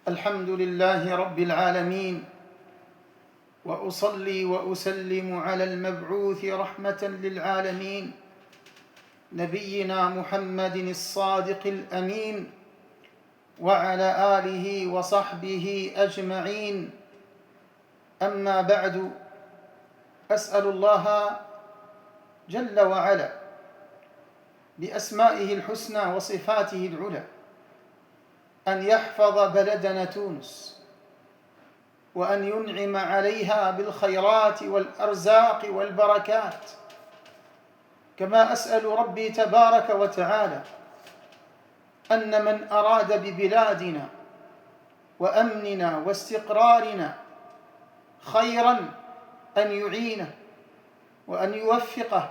الحمد لله رب العالمين، وأصلي وأسلم على المبعوث رحمة للعالمين نبينا محمد الصادق الأمين، وعلى آله وصحبه أجمعين. أما بعد، أسأل الله جل وعلا بأسمائه الحسنى وصفاته العلى أن يحفظ بلدنا تونس، وأن ينعم عليها بالخيرات والأرزاق والبركات، كما أسأل ربي تبارك وتعالى أن من أراد ببلادنا وأمننا واستقرارنا خيرا أن يعينه وأن يوفقه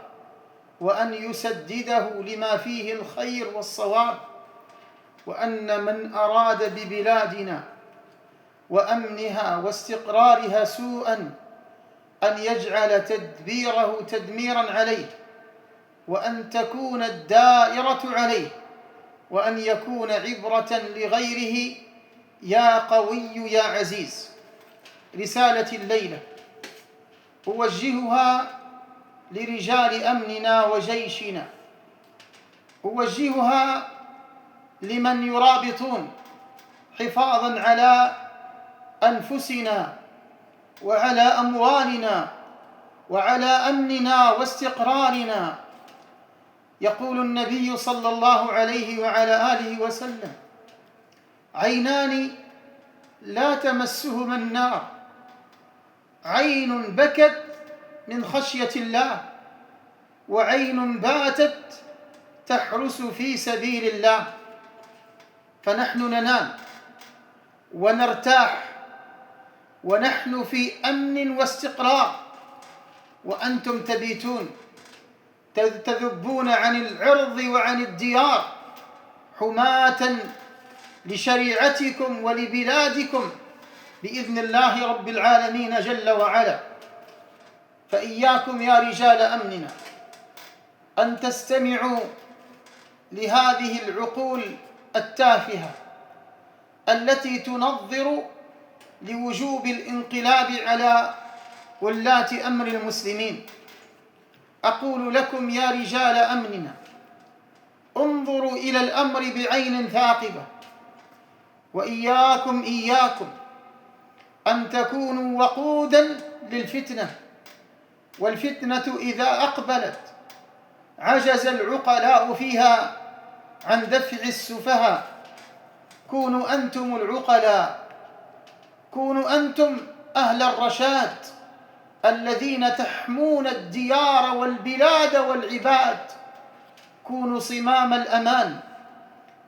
وأن يسدده لما فيه الخير والصواب، وأن من أراد ببلادنا وأمنها واستقرارها سوءا أن يجعل تدبيره تدميرا عليه، وأن تكون الدائرة عليه، وأن يكون عبرة لغيره. يا قوي يا عزيز، رسالة الليلة أوجهها لرجال أمننا وجيشنا، أوجهها لمن يرابطون حفاظا على أنفسنا وعلى أموالنا وعلى أمننا واستقرارنا. يقول النبي صلى الله عليه وعلى آله وسلم: عينان لا تمسهما النار، عين بكت من خشية الله، وعين باتت تحرس في سبيل الله. فنحن ننام ونرتاح ونحن في أمن واستقرار، وأنتم تبيتون تذبون عن العرض وعن الديار حماة لشريعتكم ولبلادكم بإذن الله رب العالمين جل وعلا. فإياكم يا رجال أمننا أن تستمعوا لهذه العقول التافهة التي تنظر لوجوب الانقلاب على ولاة أمر المسلمين. أقول لكم يا رجال أمننا: انظروا إلى الأمر بعين ثاقبة، وإياكم أن تكونوا وقودا للفتنة. والفتنة إذا أقبلت عجز العقلاء فيها عن دفع السفهاء. كونوا أنتم العقلاء، كونوا أنتم أهل الرشاد الذين تحمون الديار والبلاد والعباد. كونوا صمام الأمان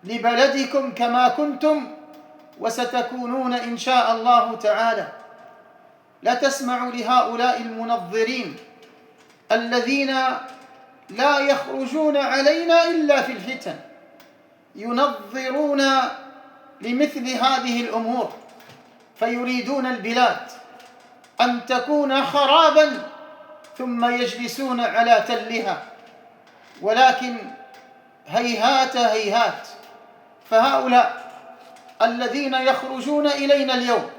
لبلدكم كما كنتم وستكونون إن شاء الله تعالى. لا تسمعوا لهؤلاء المنظرين الذين لا يخرجون علينا إلا في الفتن، ينظرون لمثل هذه الأمور، فيريدون البلاد أن تكون خرابا ثم يجلسون على تلها. ولكن هيهات هيهات، فهؤلاء الذين يخرجون إلينا اليوم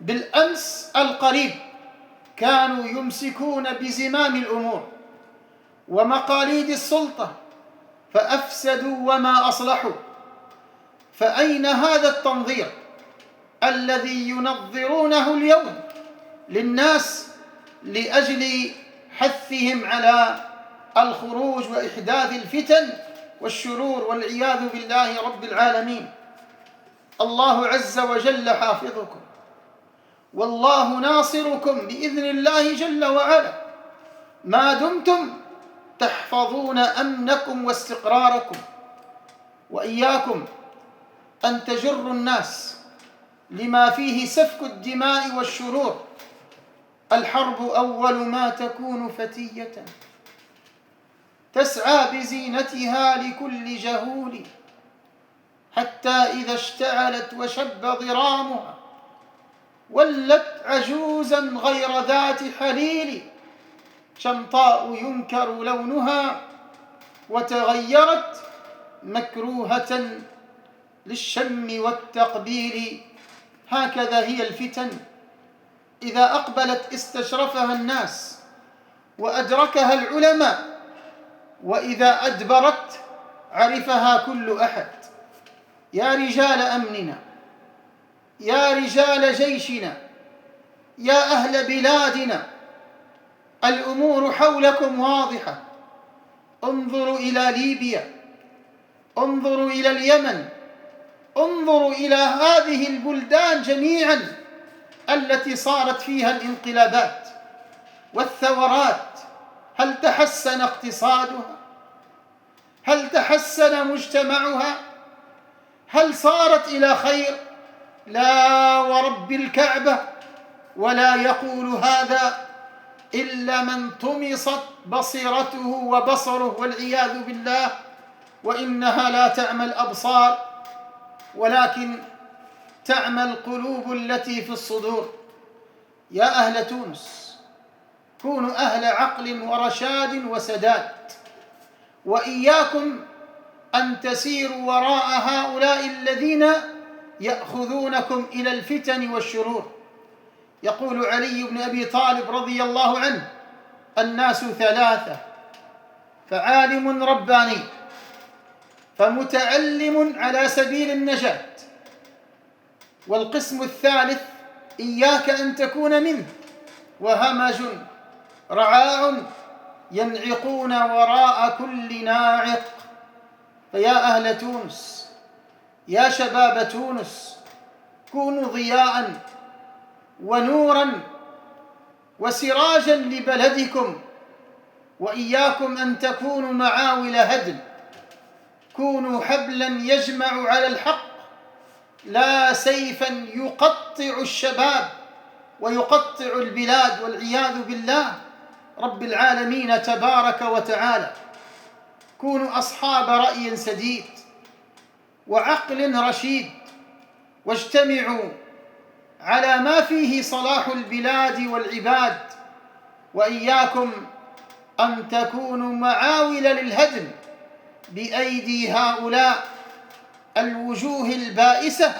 بالأمس القريب كانوا يمسكون بزمام الأمور ومقاليد السلطة فأفسدوا وما أصلحوا. فأين هذا التنظير الذي ينظرونه اليوم للناس لأجل حثهم على الخروج وإحداث الفتن والشرور والعياذ بالله رب العالمين؟ الله عز وجل حافظكم، والله ناصركم بإذن الله جل وعلا، ما دمتم تحفظون أمنكم واستقراركم. وإياكم أن تجروا الناس لما فيه سفك الدماء والشرور. الحرب أول ما تكون فتية تسعى بزينتها لكل جهول، حتى إذا اشتعلت وشب ضرامها ولت عجوزا غير ذات حليل، شمطاء ينكر لونها وتغيرت مكروهة للشم والتقبيل. هكذا هي الفتن، إذا أقبلت استشرفها الناس وأدركها العلماء، وإذا أدبرت عرفها كل أحد. يا رجال أمننا، يا رجال جيشنا، يا أهل بلادنا، الأمور حولكم واضحة. انظروا إلى ليبيا، انظروا إلى اليمن، انظروا إلى هذه البلدان جميعا التي صارت فيها الانقلابات والثورات. هل تحسن اقتصادها؟ هل تحسن مجتمعها؟ هل صارت إلى خير؟ لا ورب الكعبة. ولا يقول هذا إلا من طمست بصيرته وبصره والعياذ بالله. وإنها لا تعمى الأبصار ولكن تعمى القلوب التي في الصدور. يا أهل تونس، كونوا أهل عقل ورشاد وسداد، وإياكم أن تسيروا وراء هؤلاء الذين يأخذونكم إلى الفتن والشرور. يقول علي بن أبي طالب رضي الله عنه: الناس ثلاثة، فعالم رباني، فمتعلم على سبيل النجاة، والقسم الثالث إياك أن تكون منه، وهمج رعاع ينعقون وراء كل ناعق. فيا أهل تونس، يا شباب تونس، كونوا ضياء ونورا وسراجا لبلدكم، وإياكم أن تكونوا معاول هدم. كونوا حبلا يجمع على الحق، لا سيفا يقطع الشباب ويقطع البلاد والعياذ بالله رب العالمين تبارك وتعالى. كونوا أصحاب رأي سديد وعقل رشيد، واجتمعوا على ما فيه صلاح البلاد والعباد، وإياكم أن تكونوا معاول للهدم بأيدي هؤلاء الوجوه البائسة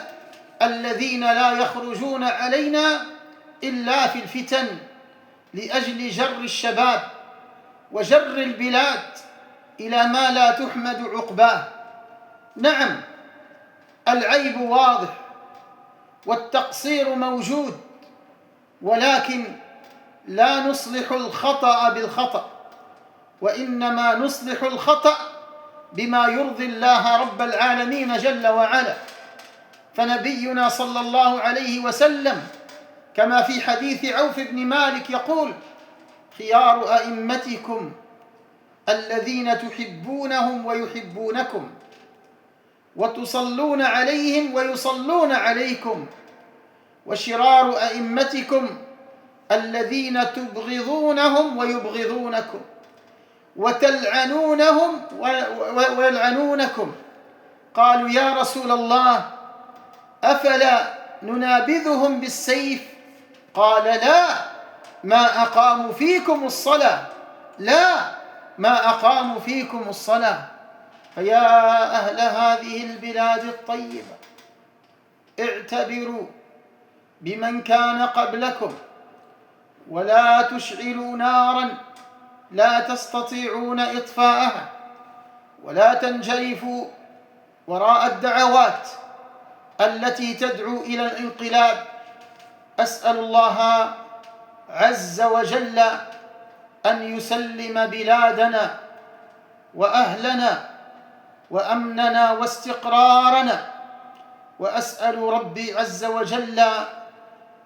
الذين لا يخرجون علينا إلا في الفتن لأجل جر الشباب وجر البلاد إلى ما لا تحمد عقباه. نعم، العيب واضح والتقصير موجود، ولكن لا نصلح الخطأ بالخطأ، وإنما نصلح الخطأ بما يرضي الله رب العالمين جل وعلا. فنبينا صلى الله عليه وسلم كما في حديث عوف بن مالك يقول: خيار أئمتكم الذين تحبونهم ويحبونكم، وتصلون عليهم ويصلون عليكم، وشرار أئمتكم الذين تبغضونهم ويبغضونكم، وتلعنونهم ويلعنونكم. قالوا: يا رسول الله، أفلا ننابذهم بالسيف؟ قال: لا، ما أقاموا فيكم الصلاة، لا، ما أقاموا فيكم الصلاة. فيا أهل هذه البلاد الطيبة، اعتبروا بمن كان قبلكم، ولا تشعلوا نارا لا تستطيعون إطفاءها، ولا تنجرفوا وراء الدعوات التي تدعو إلى الانقلاب. أسأل الله عز وجل أن يسلم بلادنا وأهلنا وأمننا واستقرارنا، وأسأل ربي عز وجل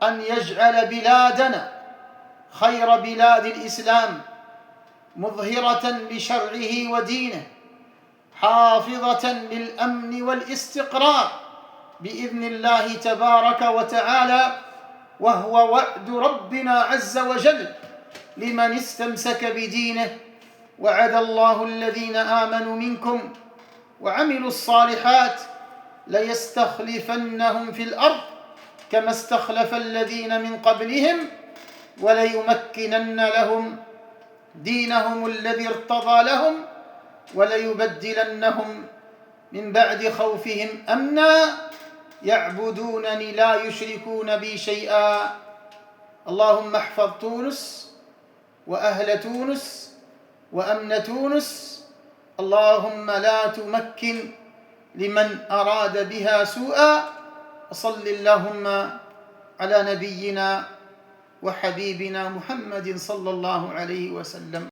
أن يجعل بلادنا خير بلاد الإسلام، مظهرة لشرعه ودينه، حافظة للأمن والاستقرار بإذن الله تبارك وتعالى، وهو وعد ربنا عز وجل لمن استمسك بدينه. وعد الله الذين آمنوا منكم وعملوا الصالحات ليستخلفنهم في الأرض كما استخلف الذين من قبلهم وليمكنن لهم دينهم الذي ارتضى لهم وليبدلنهم من بعد خوفهم أمنا يعبدونني لا يشركون بي شيئا. اللهم احفظ تونس وأهل تونس وأمن تونس. اللهم لا تمكن لمن أراد بها سوءا. وصل اللهم على نبينا وحبيبنا محمد صلى الله عليه وسلم.